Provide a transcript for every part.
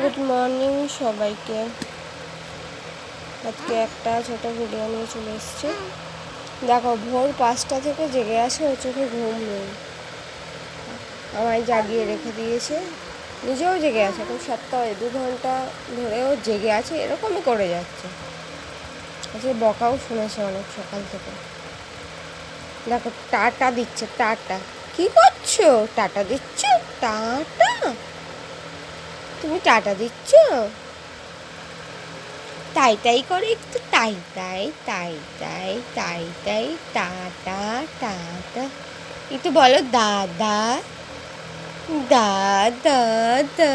Good morning সবাইকে। আজকে একটা ছোট ভিডিও নিয়ে চলে এসেছি। দেখো, ভোর 5টা থেকে জেগে আছে, ও চোখে ঘুম নেই, আমায় জাগিয়ে রেখে দিয়েছে, নিজেও জেগে আছে। এখন 7টা 2 ঘন্টা ধরেও জেগে আছে, এরকমই করে যাচ্ছে। আজকে বকাও শুনেছে অনেক সকাল থেকে। দেখো, টাটা দিচ্ছে, টাটা। কি করছো? টাটা দিচ্ছ? টাটা? তুমি টাটা দিচ্ছ? তাই তাই করে একটু তাই তাই তাই তাই তাই তাই টাটা টাটা। একটু বলো দাদা দাদা দা।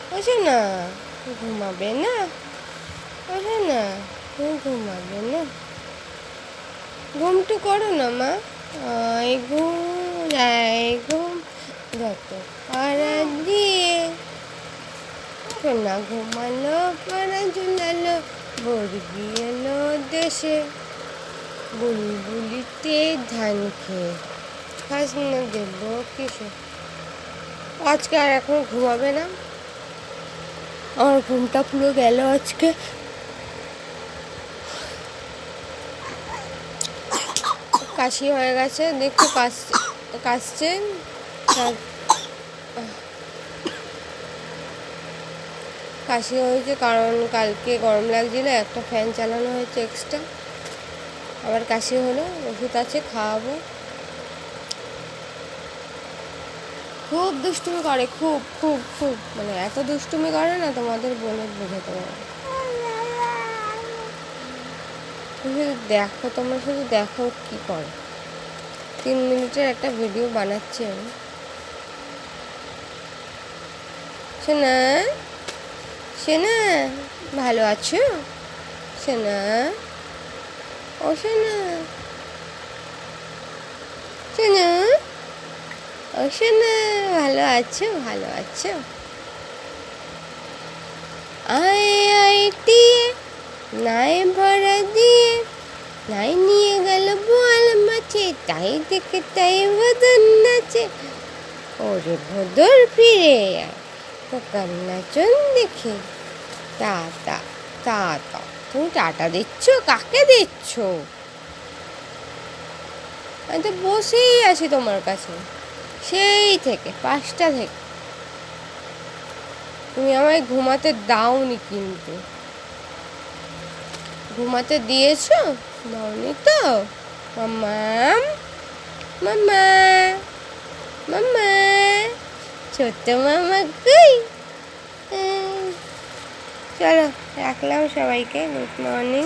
বলছো না ঘুমাবে না? বলছো না ঘুমাবে না? ঘুমটু করো না মা। আয় ঘুম আয় ঘুম যত পাড়া দিয়ে সোনা ঘুমালো পাড়া ঝুলালো, বর্গি এলো দেশে, বুলবুলিতে ধান খেয়ে খাজনা দেব কিসে। আজকে আর এখন ঘুমাবে না, আমার ঘুমটা পুরো গেল আজকে। কাশি হয়ে গেছে, দেখতে কাশছে। কাশি হয়েছে কারণ কালকে গরম লাগছিল, একটা ফ্যান চালানো হয়েছে এক্সট্রা। আবার কাশি হলো, ওষুধ আছে, খাওয়াবো। খুব দুষ্টুমি করে, খুব খুব খুব, মানে এত দুষ্টুমি করে না তোমাদের বলে বোঝাতে পারো। শুধু দেখো, তোমরা শুধু দেখো কি করে। 3 মিনিটের একটা ভিডিও বানাচ্ছি আমি। সোনা সোনা ভালো আছো? সোনা ও সোনা সোনা ও সোনা ভালো আছো? ভালো আছো? আয় আয় দিয়ে নাই ভরা দিয়ে নাই নিয়ে গেল বোয়াল মাছে, তাই দেখে তাই ভদর নাচে। ওরে ভদর ফিরে আয়, খোকার নাচন দেখে। তা তা তা তা। তুমি টাটা দিচ্ছ? কাকে দিচ্ছ? আমি তো বসেই আছি তোমার কাছে সেই থেকে 5টা থেকে। তুমি আমায় ঘুমাতে দাওনি, কিন্তু ঘুমাতে দিয়েছো? দাওনি তো। মাম্মাম মাম্মা মাম্মা, ছোট্ট মামা কই? চলো রাখলাম সবাইকে, গুড মর্নিং।